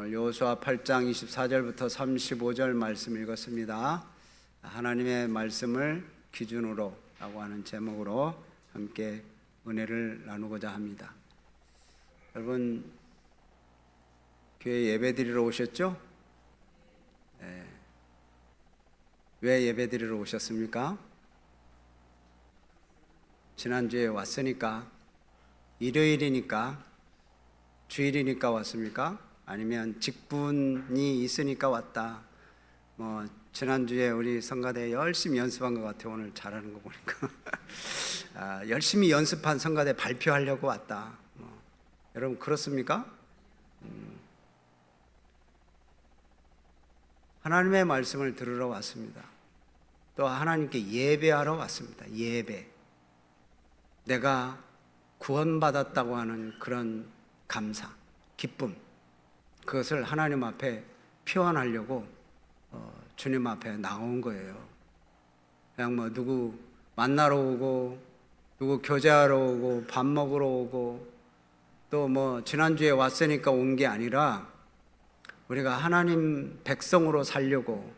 오늘 여호수아 8장 24절부터 35절 말씀 읽었습니다. 하나님의 말씀을 기준으로 라고 하는 제목으로 함께 은혜를 나누고자 합니다. 여러분, 교회 예배드리러 오셨죠? 네. 왜 예배드리러 오셨습니까? 지난주에 왔으니까, 일요일이니까, 주일이니까 왔습니까? 아니면 직분이 있으니까 왔다. 지난주에 우리 성가대 열심히 연습한 것 같아요. 오늘 잘하는 거 보니까 열심히 연습한 성가대 발표하려고 왔다. 여러분 그렇습니까? 하나님의 말씀을 들으러 왔습니다. 또 하나님께 예배하러 왔습니다. 예배. 내가 구원받았다고 하는 그런 감사, 기쁨, 그것을 하나님 앞에 표현하려고 주님 앞에 나온 거예요. 그냥 누구 만나러 오고, 누구 교제하러 오고, 밥 먹으러 오고, 또 지난주에 왔으니까 온 게 아니라 우리가 하나님 백성으로 살려고,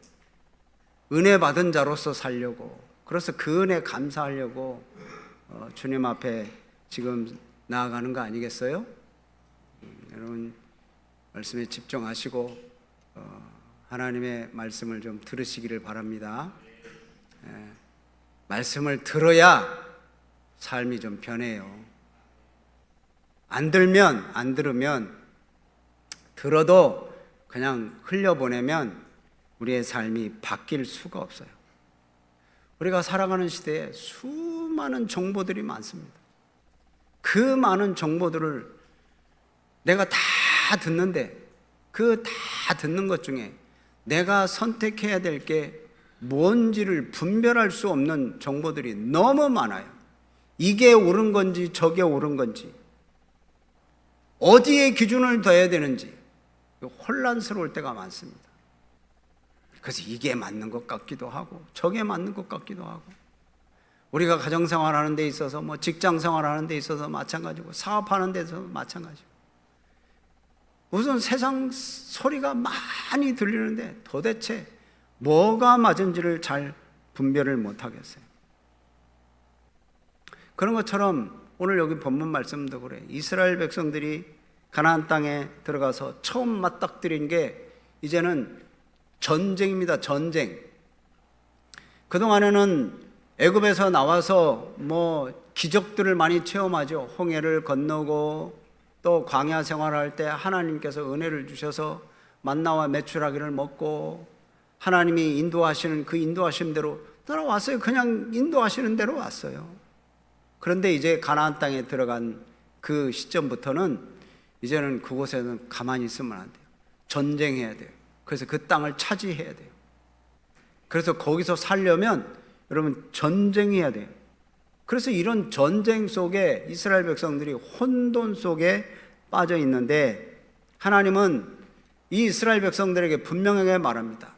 은혜 받은 자로서 살려고, 그래서 그 은혜 감사하려고 주님 앞에 지금 나아가는 거 아니겠어요? 여러분 말씀에 집중하시고 하나님의 말씀을 좀 들으시기를 바랍니다. 말씀을 들어야 삶이 좀 변해요. 안 들으면 들어도 그냥 흘려보내면 우리의 삶이 바뀔 수가 없어요. 우리가 살아가는 시대에 수많은 정보들이 많습니다. 그 많은 정보들을 내가 다 듣는데 그 다 듣는 것 중에 내가 선택해야 될 게 뭔지를 분별할 수 없는 정보들이 너무 많아요. 이게 옳은 건지 저게 옳은 건지, 어디에 기준을 둬야 되는지 혼란스러울 때가 많습니다. 그래서 이게 맞는 것 같기도 하고 저게 맞는 것 같기도 하고, 우리가 가정생활하는 데 있어서 직장생활하는 데 있어서 마찬가지고, 사업하는 데 있어서 마찬가지고, 무슨 세상 소리가 많이 들리는데 도대체 뭐가 맞은지를 잘 분별을 못하겠어요. 그런 것처럼 오늘 여기 본문 말씀도 그래요. 이스라엘 백성들이 가나안 땅에 들어가서 처음 맞닥뜨린 게 이제는 전쟁입니다. 전쟁. 그동안에는 애굽에서 나와서 기적들을 많이 체험하죠. 홍해를 건너고, 또 광야 생활할 때 하나님께서 은혜를 주셔서 만나와 메추라기를 먹고, 하나님이 인도하시는 그 인도하심대로 따라왔어요. 그냥 인도하시는 대로 왔어요. 그런데 이제 가나안 땅에 들어간 그 시점부터는 이제는 그곳에는 가만히 있으면 안 돼요. 전쟁해야 돼요. 그래서 그 땅을 차지해야 돼요. 그래서 거기서 살려면 여러분 전쟁해야 돼요. 그래서 이런 전쟁 속에 이스라엘 백성들이 혼돈 속에 빠져 있는데, 하나님은 이 이스라엘 백성들에게 분명하게 말합니다.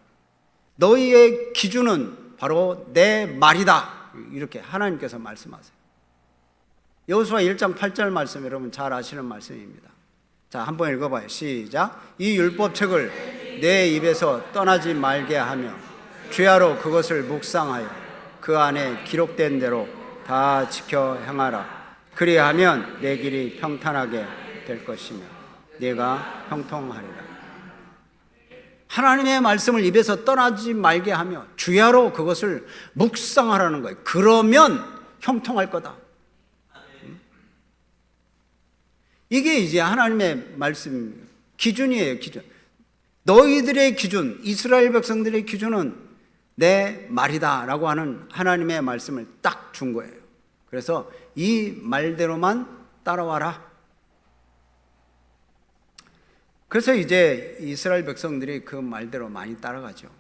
너희의 기준은 바로 내 말이다. 이렇게 하나님께서 말씀하세요. 여호수아 1장 8절 말씀 여러분 잘 아시는 말씀입니다. 자, 한번 읽어봐요. 시작. 이 율법책을 내 입에서 떠나지 말게 하며 주야로 그것을 묵상하여 그 안에 기록된 대로 다 지켜 행하라. 그리하면 내 길이 평탄하게 될 것이며 내가 형통하리라. 하나님의 말씀을 입에서 떠나지 말게 하며 주야로 그것을 묵상하라는 거예요. 그러면 형통할 거다. 이게 이제 하나님의 말씀 기준이에요. 기준. 너희들의 기준, 이스라엘 백성들의 기준은 내 말이다 라고 하는 하나님의 말씀을 딱 준 거예요. 그래서 이 말대로만 따라와라. 그래서 이제 이스라엘 백성들이 그 말대로 많이 따라가죠.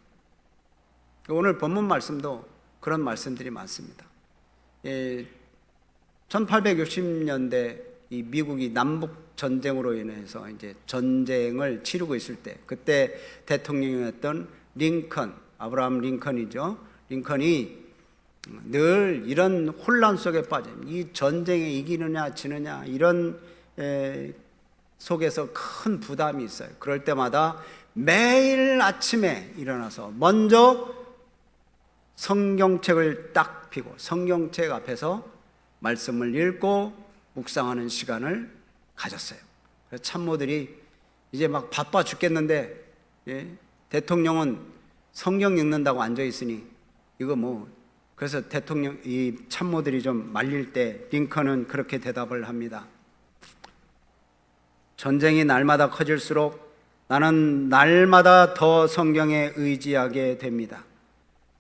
오늘 본문 말씀도 그런 말씀들이 많습니다. 1860년대 이 미국이 남북 전쟁으로 인해서 이제 전쟁을 치르고 있을 때, 그때 대통령이었던 아브라함 링컨이죠. 링컨이 늘 이런 혼란 속에 빠져, 이 전쟁에 이기느냐 지느냐 이런 속에서 큰 부담이 있어요. 그럴 때마다 매일 아침에 일어나서 먼저 성경책을 딱 펴고 성경책 앞에서 말씀을 읽고 묵상하는 시간을 가졌어요. 그래서 참모들이 이제 막 바빠 죽겠는데, 대통령은 성경 읽는다고 앉아 있으니 이거 뭐, 그래서 이 참모들이 좀 말릴 때 링컨은 그렇게 대답을 합니다. 전쟁이 날마다 커질수록 나는 날마다 더 성경에 의지하게 됩니다.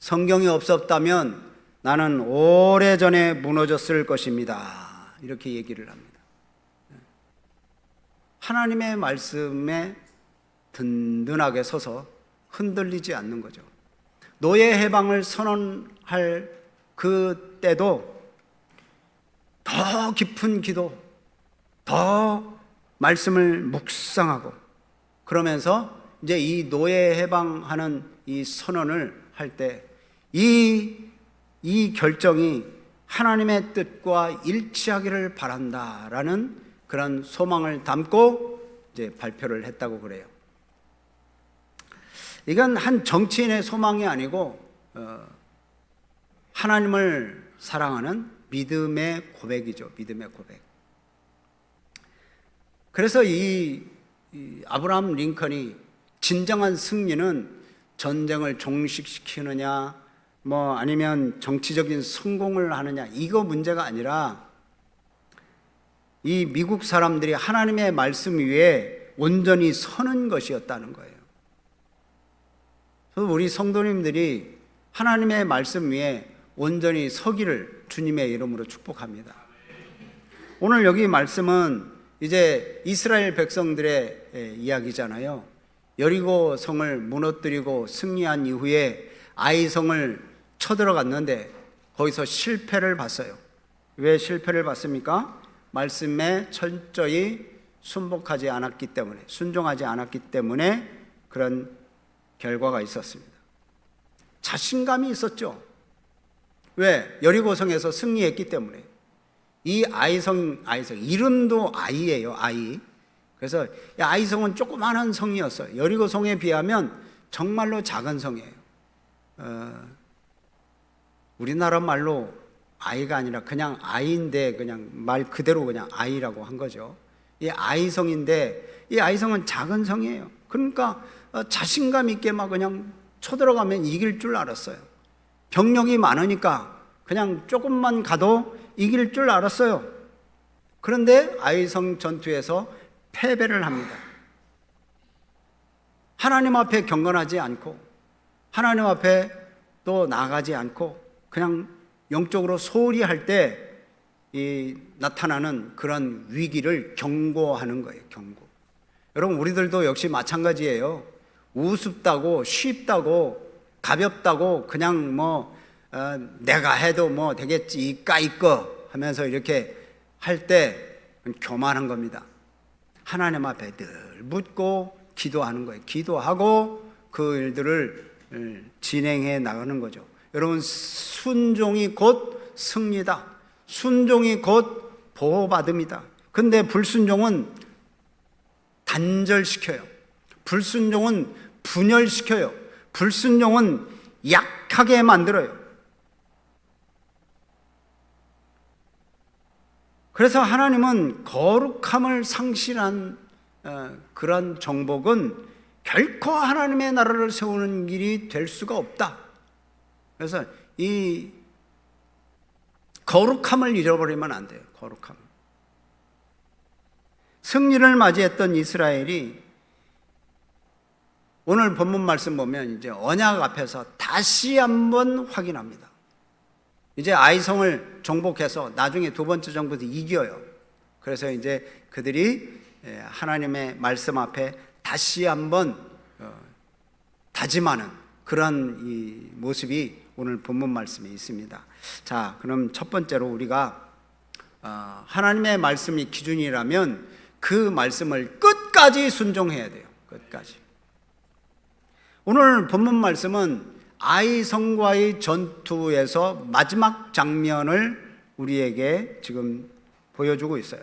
성경이 없었다면 나는 오래전에 무너졌을 것입니다. 이렇게 얘기를 합니다. 하나님의 말씀에 든든하게 서서 흔들리지 않는 거죠. 노예 해방을 선언할 그 때도 더 깊은 기도, 더 말씀을 묵상하고 그러면서 이제 이 노예 해방하는 이 선언을 할 때 이 결정이 하나님의 뜻과 일치하기를 바란다라는 그런 소망을 담고 이제 발표를 했다고 그래요. 이건 한 정치인의 소망이 아니고 하나님을 사랑하는 믿음의 고백이죠. 믿음의 고백. 그래서 이 아브라함 링컨이 진정한 승리는 전쟁을 종식시키느냐 뭐 아니면 정치적인 성공을 하느냐 이거 문제가 아니라 이 미국 사람들이 하나님의 말씀 위에 온전히 서는 것이었다는 거예요. 그래서 우리 성도님들이 하나님의 말씀 위에 온전히 서기를 주님의 이름으로 축복합니다. 오늘 여기 말씀은 이제 이스라엘 백성들의 이야기잖아요. 여리고 성을 무너뜨리고 승리한 이후에 아이성을 쳐들어갔는데 거기서 실패를 봤어요. 왜 실패를 봤습니까? 말씀에 철저히 순종하지 않았기 때문에 그런 결과가 있었습니다. 자신감이 있었죠. 왜? 여리고성에서 승리했기 때문에. 이 아이성 이름도 아이예요. 아이. 그래서 이 아이성은 조그마한 성이었어요. 여리고성에 비하면 정말로 작은 성이에요. 우리나라 말로 아이가 아니라 그냥 아이인데 그냥 말 그대로 그냥 아이라고 한 거죠. 이 아이성인데 이 아이성은 작은 성이에요. 그러니까 자신감 있게 막 그냥 쳐들어가면 이길 줄 알았어요. 병력이 많으니까 그냥 조금만 가도 이길 줄 알았어요. 그런데 아이성 전투에서 패배를 합니다. 하나님 앞에 경건하지 않고 하나님 앞에 또 나아가지 않고 그냥 영적으로 소홀히 할 때 나타나는 그런 위기를 경고하는 거예요. 경고. 여러분 우리들도 역시 마찬가지예요. 우습다고 쉽다고 가볍다고 그냥 내가 해도 뭐 되겠지 이까이꺼 하면서 이렇게 할 때 교만한 겁니다. 하나님 앞에 늘 묻고 기도하는 거예요. 기도하고 그 일들을 진행해 나가는 거죠. 여러분 순종이 곧 승리다. 순종이 곧 보호받음이다. 근데 불순종은 단절시켜요. 불순종은 분열시켜요. 불순종은 약하게 만들어요. 그래서 하나님은 거룩함을 상실한 그런 정복은 결코 하나님의 나라를 세우는 길이 될 수가 없다. 그래서 이 거룩함을 잃어버리면 안 돼요. 거룩함. 승리를 맞이했던 이스라엘이 오늘 본문 말씀 보면 이제 언약 앞에서 다시 한번 확인합니다. 이제 아이성을 정복해서 나중에 두 번째 정부도 이겨요. 그래서 이제 그들이 하나님의 말씀 앞에 다시 한번 다짐하는 그런 이 모습이 오늘 본문 말씀에 있습니다. 자, 그럼 첫 번째로 우리가 하나님의 말씀이 기준이라면 그 말씀을 끝까지 순종해야 돼요. 끝까지. 오늘 본문 말씀은 아이성과의 전투에서 마지막 장면을 우리에게 지금 보여주고 있어요.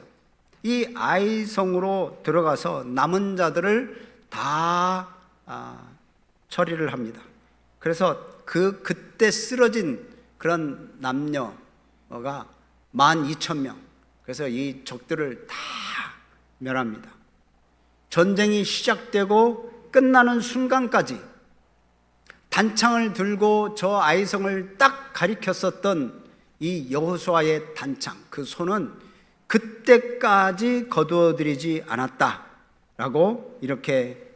이 아이성으로 들어가서 남은 자들을 다 처리를 합니다. 그래서 그때 쓰러진 그런 남녀가 12,000명. 그래서 이 적들을 다 멸합니다. 전쟁이 시작되고 끝나는 순간까지 단창을 들고 저 아이성을 딱 가리켰었던 이 여호수아의 단창, 그 손은 그때까지 거두어들이지 않았다라고 이렇게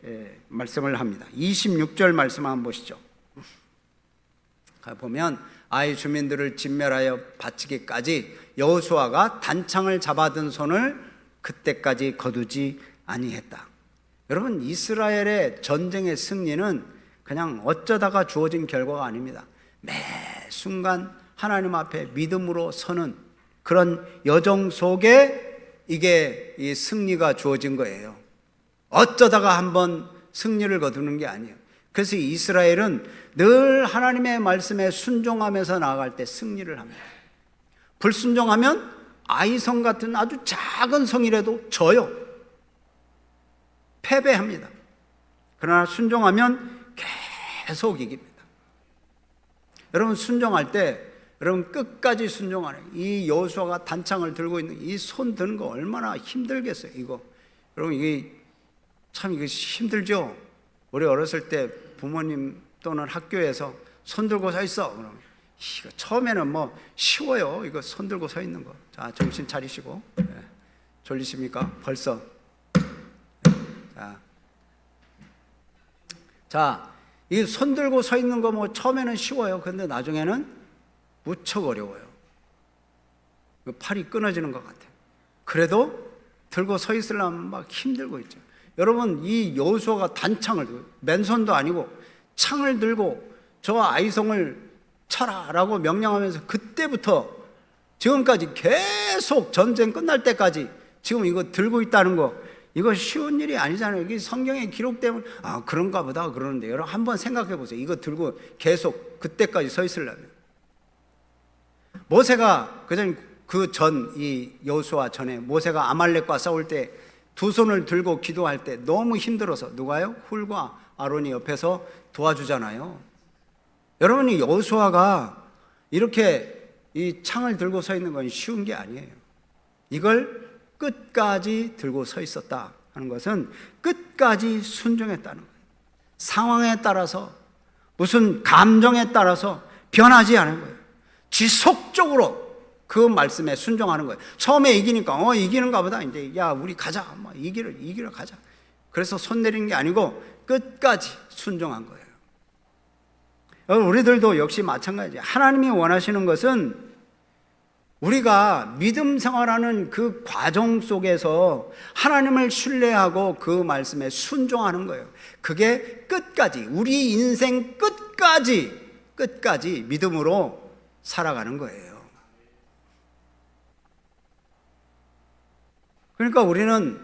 말씀을 합니다. 26절 말씀 한번 보시죠. 보면 아이 주민들을 진멸하여 바치기까지 여호수아가 단창을 잡아든 손을 그때까지 거두지 아니했다. 여러분, 이스라엘의 전쟁의 승리는 그냥 어쩌다가 주어진 결과가 아닙니다. 매 순간 하나님 앞에 믿음으로 서는 그런 여정 속에 이게 이 승리가 주어진 거예요. 어쩌다가 한번 승리를 거두는 게 아니에요. 그래서 이스라엘은 늘 하나님의 말씀에 순종하면서 나아갈 때 승리를 합니다. 불순종하면 아이성 같은 아주 작은 성이라도 져요. 패배합니다. 그러나 순종하면 계속 이깁니다. 여러분, 순종할 때 여러분 끝까지 순종하는 이 여호수아가 단창을 들고 있는 이 손 드는 거 얼마나 힘들겠어요. 이거 여러분, 이게 참 이게 힘들죠. 우리 어렸을 때 부모님 또는 학교에서 손 들고 서 있어. 그럼 이거 처음에는 뭐 쉬워요. 이거 손 들고 서 있는 거. 자, 정신 차리시고. 졸리십니까? 벌써. 자, 이 손 들고 서 있는 거 뭐 처음에는 쉬워요. 근데 나중에는 무척 어려워요. 팔이 끊어지는 것 같아요. 그래도 들고 서 있으려면 막 힘들고 있죠. 여러분, 이 여호수아가 단창을 들고, 맨손도 아니고 창을 들고 저 아이성을 쳐라라고 명령하면서 그때부터 지금까지 계속 전쟁 끝날 때까지 지금 이거 들고 있다는 거, 이거 쉬운 일이 아니잖아요. 이게 성경에 기록되면 그런가 보다 그러는데, 여러분 한번 생각해 보세요. 이거 들고 계속 그때까지 서 있으려면. 모세가 이 여호수아 전에 모세가 아말렉과 싸울 때 두 손을 들고 기도할 때 너무 힘들어서 누가요? 훌과 아론이 옆에서 도와주잖아요. 여러분이 여호수아가 이렇게 이 창을 들고 서 있는 건 쉬운 게 아니에요. 이걸 끝까지 들고 서 있었다 하는 것은 끝까지 순종했다는 거예요. 상황에 따라서 무슨 감정에 따라서 변하지 않은 거예요. 지속적으로 그 말씀에 순종하는 거예요. 처음에 이기니까 이기는가 보다. 이제 야, 우리 가자. 이기러 가자. 그래서 손 내리는 게 아니고 끝까지 순종한 거예요. 우리들도 역시 마찬가지예요. 하나님이 원하시는 것은 우리가 믿음 생활하는 그 과정 속에서 하나님을 신뢰하고 그 말씀에 순종하는 거예요. 그게 끝까지, 우리 인생 끝까지 믿음으로 살아가는 거예요. 그러니까 우리는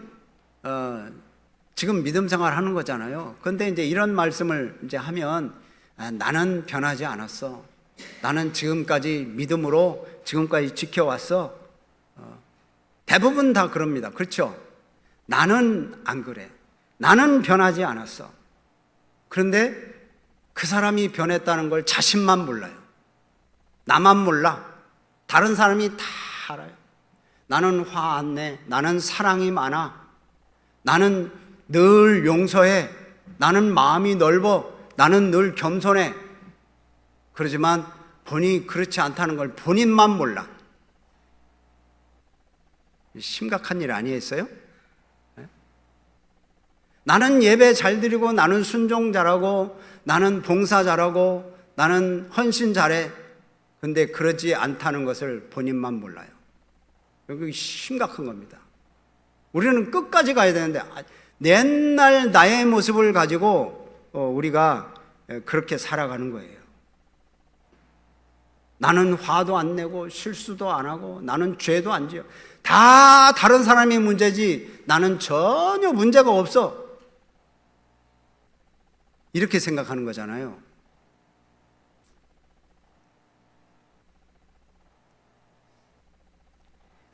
지금 믿음 생활 하는 거잖아요. 그런데 이제 이런 말씀을 이제 하면 나는 변하지 않았어. 나는 지금까지 믿음으로 지금까지 지켜왔어. 대부분 다 그럽니다. 그렇죠? 나는 안 그래. 나는 변하지 않았어. 그런데 그 사람이 변했다는 걸 자신만 몰라요. 나만 몰라. 다른 사람이 다 알아요. 나는 화 안 내. 나는 사랑이 많아. 나는 늘 용서해. 나는 마음이 넓어. 나는 늘 겸손해. 그러지만 본인이 그렇지 않다는 걸 본인만 몰라. 심각한 일 아니겠어요? 나는 예배 잘 드리고, 나는 순종 잘하고, 나는 봉사 잘하고, 나는 헌신 잘해. 근데 그러지 않다는 것을 본인만 몰라요. 여기 심각한 겁니다. 우리는 끝까지 가야 되는데 옛날 나의 모습을 가지고 우리가 그렇게 살아가는 거예요. 나는 화도 안 내고 실수도 안 하고 나는 죄도 안 지어. 다 다른 사람이 문제지 나는 전혀 문제가 없어. 이렇게 생각하는 거잖아요.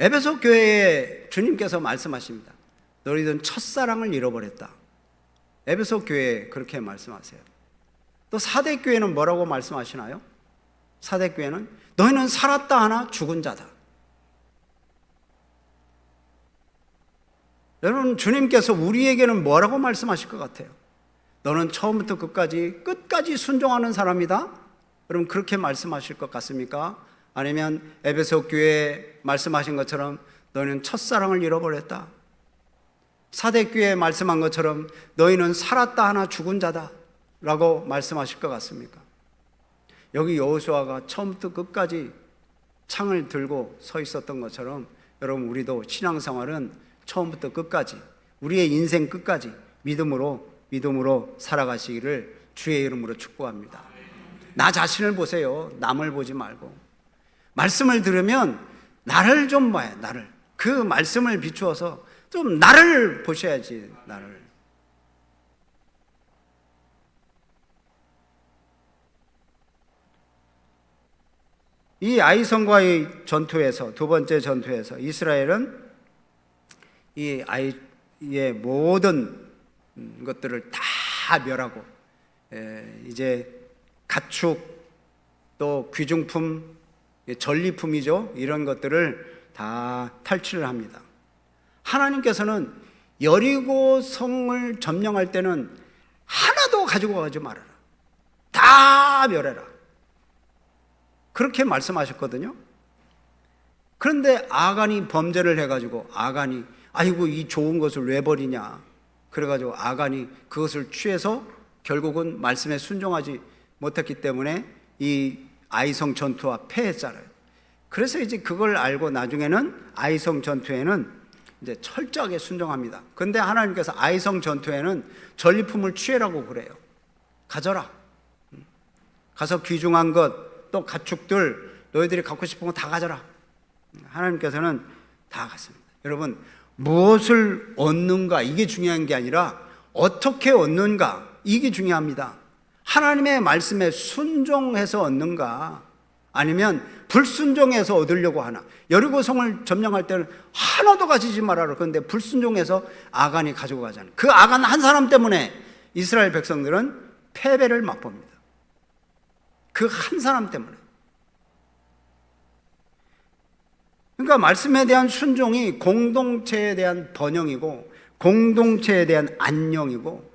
에베소 교회에 주님께서 말씀하십니다. 너희들은 첫사랑을 잃어버렸다. 에베소 교회에 그렇게 말씀하세요. 또 사대 교회는 뭐라고 말씀하시나요? 사대 교회는 너희는 살았다 하나 죽은 자다. 여러분, 주님께서 우리에게는 뭐라고 말씀하실 것 같아요? 너는 처음부터 끝까지 순종하는 사람이다? 여러분, 그렇게 말씀하실 것 같습니까? 아니면 에베소 교회에 말씀하신 것처럼 너희는 첫사랑을 잃어버렸다, 사대 교회에 말씀한 것처럼 너희는 살았다 하나 죽은 자다 라고 말씀하실 것 같습니까? 여기 여호수아가 처음부터 끝까지 창을 들고 서 있었던 것처럼 여러분, 우리도 신앙생활은 처음부터 끝까지, 우리의 인생 끝까지 믿음으로 살아가시기를 주의 이름으로 축복합니다. 나 자신을 보세요. 남을 보지 말고. 말씀을 들으면 나를 좀 봐요. 나를. 그 말씀을 비추어서 좀 나를 보셔야지. 나를. 이 아이성과의 전투에서, 두 번째 전투에서 이스라엘은 이 아이의 모든 것들을 다 멸하고 이제 가축, 또 귀중품, 전리품이죠. 이런 것들을 다 탈취를 합니다. 하나님께서는 여리고 성을 점령할 때는 하나도 가지고 가지 말아라, 다 멸해라, 그렇게 말씀하셨거든요. 그런데 아간이 범죄를 해가지고 아간이 아이고 이 좋은 것을 왜 버리냐, 그래가지고 아간이 그것을 취해서 결국은 말씀에 순종하지 못했기 때문에 이 아이성 전투와 패했잖아요. 그래서 이제 그걸 알고 나중에는 아이성 전투에는 이제 철저하게 순종합니다. 그런데 하나님께서 아이성 전투에는 전리품을 취해라고 그래요. 가져라. 가서 귀중한 것, 또 가축들, 너희들이 갖고 싶은 거 다 가져라. 하나님께서는 다 갔습니다. 여러분, 무엇을 얻는가 이게 중요한 게 아니라 어떻게 얻는가 이게 중요합니다. 하나님의 말씀에 순종해서 얻는가, 아니면 불순종해서 얻으려고 하나. 여리고성을 점령할 때는 하나도 가지지 말아라. 그런데 불순종해서 아간이 가지고 가잖아요. 그 아간 한 사람 때문에 이스라엘 백성들은 패배를 맛봅니다. 그 한 사람 때문에. 그러니까 말씀에 대한 순종이 공동체에 대한 번영이고, 공동체에 대한 안녕이고,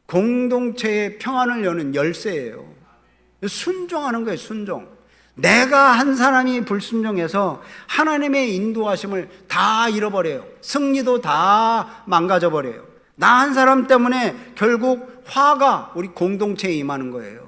공동체의 평안을 여는 열쇠예요. 순종하는 거예요. 순종. 내가 한 사람이 불순종해서 하나님의 인도하심을 다 잃어버려요. 승리도 다 망가져버려요. 나 한 사람 때문에 결국 화가 우리 공동체에 임하는 거예요.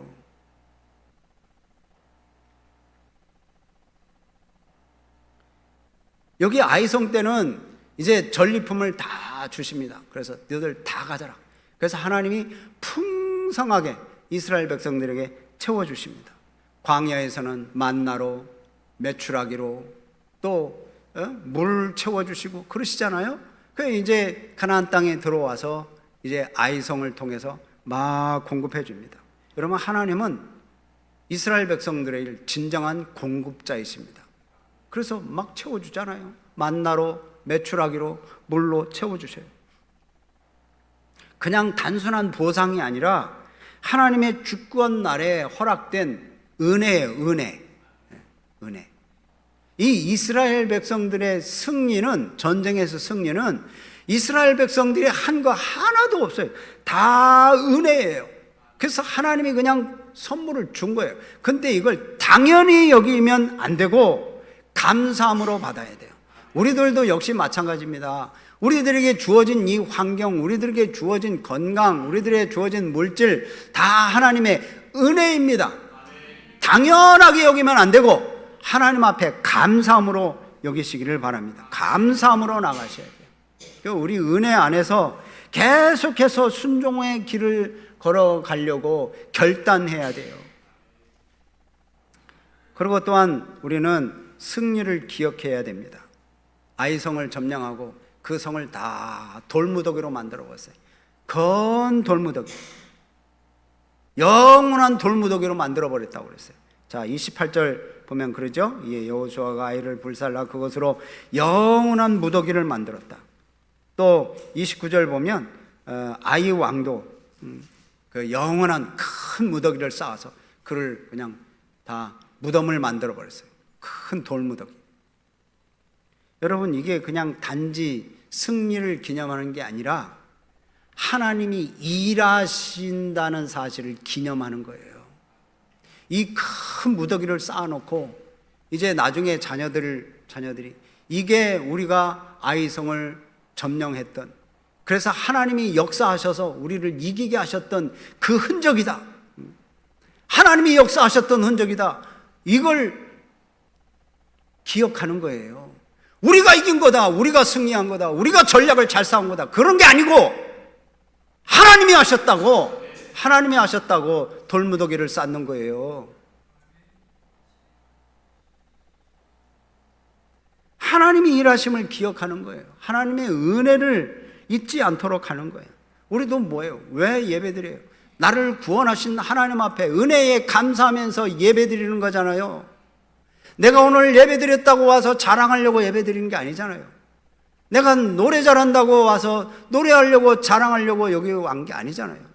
여기 아이성 때는 이제 전리품을 다 주십니다. 그래서 너희들 다 가져라. 그래서 하나님이 풍성하게 이스라엘 백성들에게 채워주십니다. 광야에서는 만나로, 메추라기로, 또 물 채워주시고 그러시잖아요. 그래서 이제 가나안 땅에 들어와서 이제 아이성을 통해서 막 공급해 줍니다. 여러분, 하나님은 이스라엘 백성들의 진정한 공급자이십니다. 그래서 막 채워주잖아요. 만나로, 메추라기로, 물로 채워주셔요. 그냥 단순한 보상이 아니라 하나님의 주권 날에 허락된 은혜예요. 은혜. 이 이스라엘 백성들의 승리는, 전쟁에서 승리는 이스라엘 백성들이 한 거 하나도 없어요. 다 은혜예요. 그래서 하나님이 그냥 선물을 준 거예요. 근데 이걸 당연히 여기면 안 되고 감사함으로 받아야 돼요. 우리들도 역시 마찬가지입니다. 우리들에게 주어진 이 환경, 우리들에게 주어진 건강, 우리들에게 주어진 물질 다 하나님의 은혜입니다. 당연하게 여기면 안 되고 하나님 앞에 감사함으로 여기시기를 바랍니다. 감사함으로 나가셔야 돼요. 우리 은혜 안에서 계속해서 순종의 길을 걸어가려고 결단해야 돼요. 그리고 또한 우리는 승리를 기억해야 됩니다. 아이성을 점령하고 그 성을 다 돌무더기로 만들어 봤어요. 건 돌무더기, 영원한 돌무더기로 만들어 버렸다고 그랬어요. 자, 28절 보면 그러죠. 여호수아가 아이를 불살라 그것으로 영원한 무더기를 만들었다. 또 29절 보면 아이 왕도 그 영원한 큰 무더기를 쌓아서 그를 그냥 다 무덤을 만들어 버렸어요. 큰 돌무더기. 여러분, 이게 그냥 단지 승리를 기념하는 게 아니라 하나님이 일하신다는 사실을 기념하는 거예요. 이 큰 무더기를 쌓아놓고 이제 나중에 자녀들이 이게 우리가 아이성을 점령했던, 그래서 하나님이 역사하셔서 우리를 이기게 하셨던 그 흔적이다. 하나님이 역사하셨던 흔적이다. 이걸 기억하는 거예요. 우리가 이긴 거다. 우리가 승리한 거다. 우리가 전략을 잘 쌓은 거다. 그런 게 아니고 하나님이 하셨다고 돌무더기를 쌓는 거예요. 하나님이 일하심을 기억하는 거예요. 하나님의 은혜를 잊지 않도록 하는 거예요. 우리도 뭐예요? 왜 예배드려요? 나를 구원하신 하나님 앞에 은혜에 감사하면서 예배드리는 거잖아요. 내가 오늘 예배드렸다고 와서 자랑하려고 예배드리는 게 아니잖아요. 내가 노래 잘한다고 와서 노래하려고 자랑하려고 여기 온 게 아니잖아요.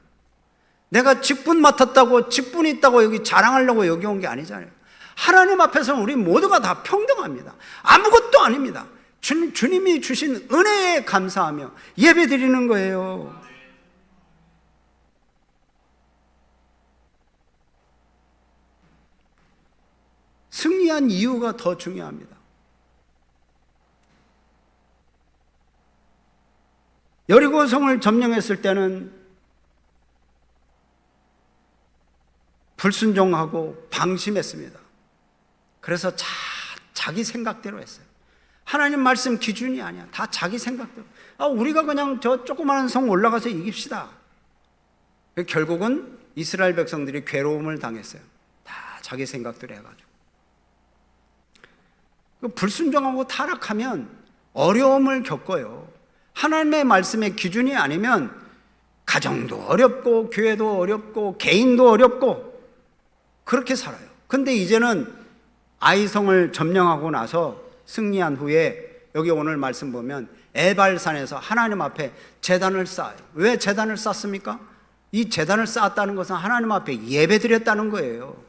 내가 직분 맡았다고 직분이 있다고 여기 자랑하려고 여기 온 게 아니잖아요. 하나님 앞에서는 우리 모두가 다 평등합니다. 아무것도 아닙니다. 주님이 주신 은혜에 감사하며 예배드리는 거예요. 승리한 이유가 더 중요합니다. 여리고성을 점령했을 때는 불순종하고 방심했습니다. 그래서 자기 생각대로 했어요. 하나님 말씀 기준이 아니야. 다 자기 생각대로. 우리가 그냥 저 조그마한 성 올라가서 이깁시다. 결국은 이스라엘 백성들이 괴로움을 당했어요. 다 자기 생각대로 해가지고. 불순종하고 타락하면 어려움을 겪어요. 하나님의 말씀의 기준이 아니면 가정도 어렵고 교회도 어렵고 개인도 어렵고 그렇게 살아요. 근데 이제는 아이성을 점령하고 나서 승리한 후에 여기 오늘 말씀 보면 에발산에서 하나님 앞에 제단을 쌓아요. 왜 제단을 쌓습니까? 이 제단을 쌓았다는 것은 하나님 앞에 예배드렸다는 거예요.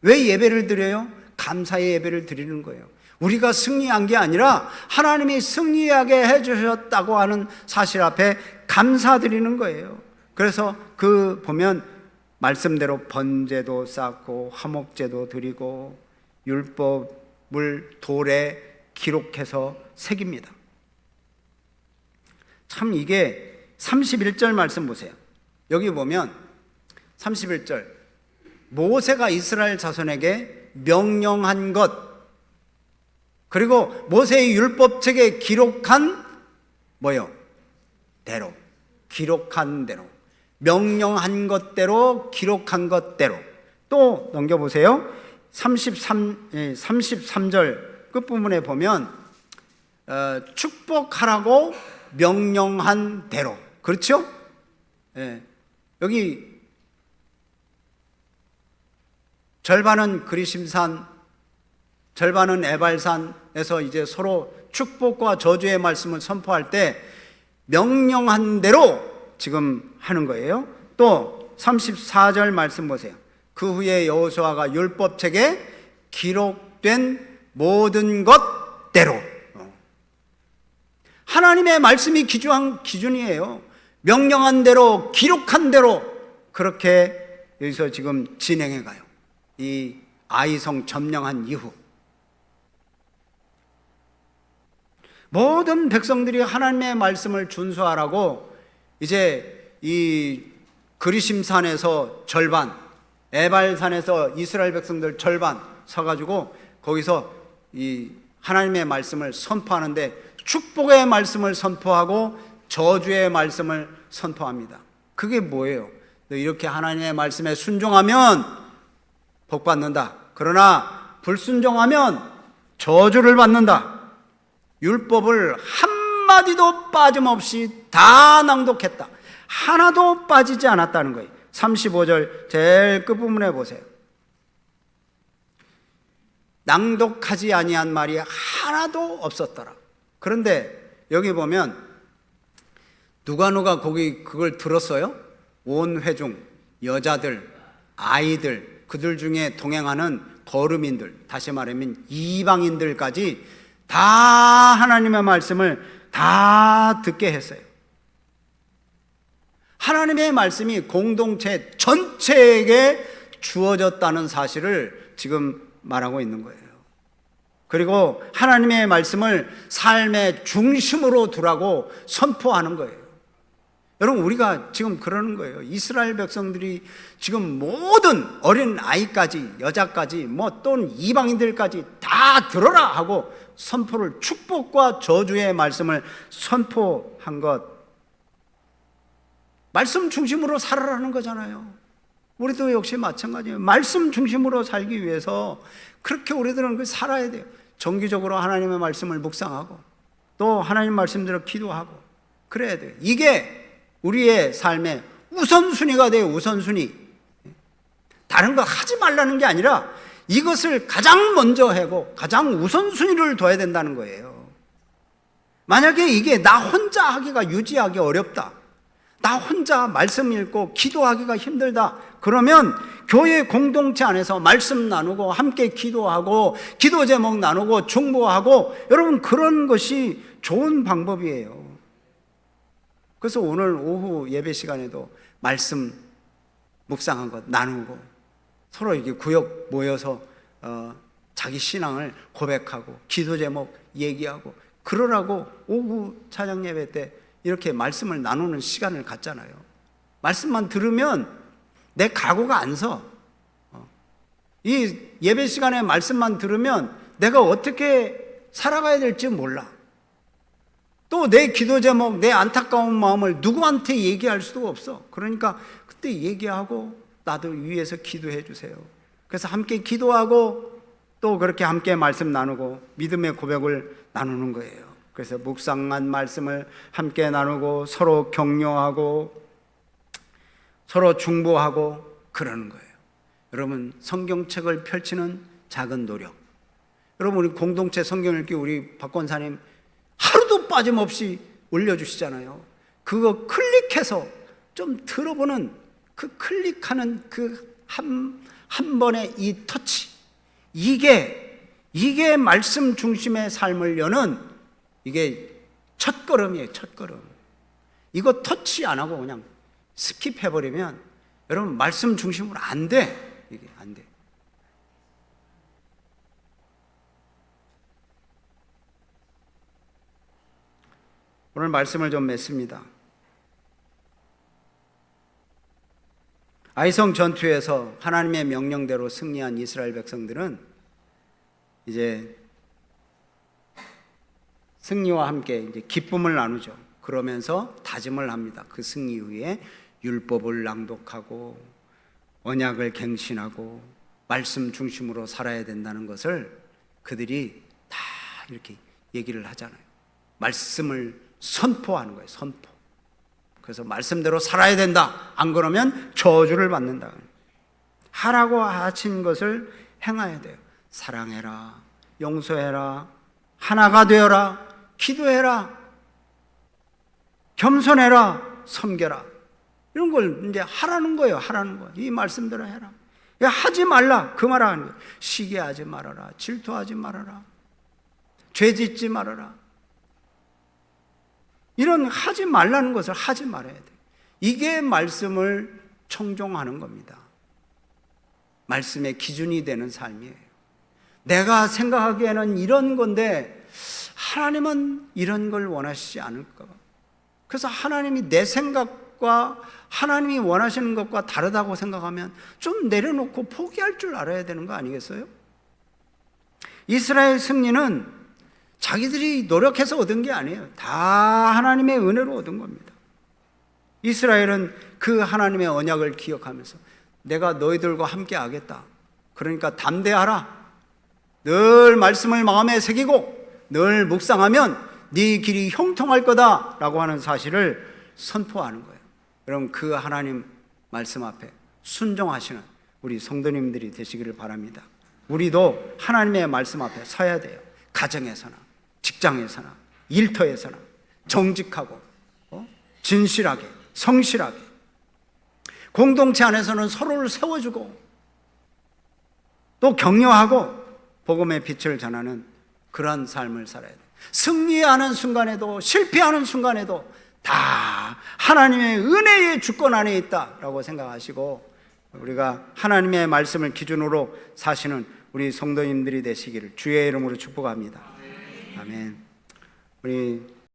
왜 예배를 드려요? 감사의 예배를 드리는 거예요. 우리가 승리한 게 아니라 하나님이 승리하게 해주셨다고 하는 사실 앞에 감사드리는 거예요. 그래서 보면 말씀대로 번제도 쌓고 화목제도 드리고 율법을 돌에 기록해서 새깁니다. 참 이게 31절 말씀 보세요. 여기 보면 31절 모세가 이스라엘 자손에게 명령한 것, 그리고 모세의 율법책에 기록한 대로, 기록한 대로, 명령한 것대로, 기록한 것대로. 또 넘겨보세요. 33절 끝부분에 보면 축복하라고 명령한 대로. 그렇죠? 여기 절반은 그리심산, 절반은 에발산에서 이제 서로 축복과 저주의 말씀을 선포할 때 명령한 대로 지금 하는 거예요. 또 34절 말씀 보세요. 그 후에 여호수아가 율법책에 기록된 모든 것대로. 하나님의 말씀이 기준이에요. 명령한 대로, 기록한 대로 그렇게 여기서 지금 진행해 가요. 이 아이성 점령한 이후 모든 백성들이 하나님의 말씀을 준수하라고 이제 이 그리심산에서 절반, 에발산에서 이스라엘 백성들 절반 서가지고 거기서 이 하나님의 말씀을 선포하는데 축복의 말씀을 선포하고 저주의 말씀을 선포합니다. 그게 뭐예요? 이렇게 하나님의 말씀에 순종하면 복 받는다. 그러나 불순종하면 저주를 받는다. 율법을 한마디도 빠짐없이 다 낭독했다. 하나도 빠지지 않았다는 거예요. 35절 제일 끝부분에 보세요. 낭독하지 아니한 말이 하나도 없었더라. 그런데 여기 보면 누가 거기 그걸 들었어요? 온 회중, 여자들, 아이들, 그들 중에 동행하는 거류민들, 다시 말하면 이방인들까지 다 하나님의 말씀을 다 듣게 했어요. 하나님의 말씀이 공동체 전체에게 주어졌다는 사실을 지금 말하고 있는 거예요. 그리고 하나님의 말씀을 삶의 중심으로 두라고 선포하는 거예요. 여러분, 우리가 지금 그러는 거예요. 이스라엘 백성들이 지금 모든 어린 아이까지, 여자까지, 또는 이방인들까지 다 들어라 하고 선포를, 축복과 저주의 말씀을 선포한 것, 말씀 중심으로 살아라는 거잖아요. 우리도 역시 마찬가지예요. 말씀 중심으로 살기 위해서 그렇게 우리들은 살아야 돼요. 정기적으로 하나님의 말씀을 묵상하고 또 하나님 말씀대로 기도하고 그래야 돼요. 이게 우리의 삶의 우선순위가 돼요. 우선순위. 다른 거 하지 말라는 게 아니라 이것을 가장 먼저 하고 가장 우선순위를 둬야 된다는 거예요. 만약에 이게 나 혼자 하기가 유지하기 어렵다, 나 혼자 말씀 읽고 기도하기가 힘들다, 그러면 교회 공동체 안에서 말씀 나누고 함께 기도하고 기도 제목 나누고 중보하고, 여러분 그런 것이 좋은 방법이에요. 그래서 오늘 오후 예배 시간에도 말씀 묵상한 것 나누고 서로 이렇게 구역 모여서 자기 신앙을 고백하고 기도 제목 얘기하고 그러라고 오후 찬양 예배 때 이렇게 말씀을 나누는 시간을 갖잖아요. 말씀만 들으면 내 각오가 안 서. 이 예배 시간에 말씀만 들으면 내가 어떻게 살아가야 될지 몰라. 또 내 기도 제목, 내 안타까운 마음을 누구한테 얘기할 수도 없어. 그러니까 그때 얘기하고 나도 위에서 기도해 주세요. 그래서 함께 기도하고 또 그렇게 함께 말씀 나누고 믿음의 고백을 나누는 거예요. 그래서 묵상한 말씀을 함께 나누고 서로 격려하고 서로 중보하고 그러는 거예요. 여러분, 성경책을 펼치는 작은 노력. 여러분, 우리 공동체 성경 읽기 우리 박 권사님 하루도 빠짐없이 올려주시잖아요. 그거 클릭해서 좀 들어보는 그 클릭하는 그 한 번의 이 터치, 이게 말씀 중심의 삶을 여는 이게 첫걸음이에요. 첫걸음. 이거 터치 안 하고 그냥 스킵해버리면 여러분 말씀 중심으로 안 돼. 이게 안 돼. 오늘 말씀을 좀 맺습니다. 아이성 전투에서 하나님의 명령대로 승리한 이스라엘 백성들은 이제 승리와 함께 이제 기쁨을 나누죠. 그러면서 다짐을 합니다. 그 승리 후에 율법을 낭독하고 언약을 갱신하고 말씀 중심으로 살아야 된다는 것을 그들이 다 이렇게 얘기를 하잖아요. 말씀을 선포하는 거예요. 선포. 그래서 말씀대로 살아야 된다. 안 그러면 저주를 받는다. 하라고 하신 것을 행해야 돼요. 사랑해라, 용서해라, 하나가 되어라, 기도해라, 겸손해라, 섬겨라. 이런 걸 이제 하라는 거예요. 하라는 거예요. 이 말씀대로 해라. 하지 말라. 그 말 하는 거예요. 시기하지 말아라. 질투하지 말아라. 죄 짓지 말아라. 이런 하지 말라는 것을 하지 말아야 돼요. 이게 말씀을 청종하는 겁니다. 말씀의 기준이 되는 삶이에요. 내가 생각하기에는 이런 건데 하나님은 이런 걸 원하시지 않을까 봐. 그래서 하나님이 내 생각과 하나님이 원하시는 것과 다르다고 생각하면 좀 내려놓고 포기할 줄 알아야 되는 거 아니겠어요? 이스라엘 승리는 자기들이 노력해서 얻은 게 아니에요. 다 하나님의 은혜로 얻은 겁니다. 이스라엘은 그 하나님의 언약을 기억하면서 내가 너희들과 함께 하겠다. 그러니까 담대하라. 늘 말씀을 마음에 새기고 늘 묵상하면 네 길이 형통할 거다 라고 하는 사실을 선포하는 거예요. 여러분, 그 하나님 말씀 앞에 순종하시는 우리 성도님들이 되시기를 바랍니다. 우리도 하나님의 말씀 앞에 서야 돼요. 가정에서나 직장에서나 일터에서나 정직하고 진실하게 성실하게, 공동체 안에서는 서로를 세워주고 또 격려하고 복음의 빛을 전하는 그런 삶을 살아야 돼요. 승리하는 순간에도 실패하는 순간에도 다 하나님의 은혜의 주권 안에 있다라고 생각하시고 우리가 하나님의 말씀을 기준으로 사시는 우리 성도님들이 되시기를 주의 이름으로 축복합니다. 아멘. 우리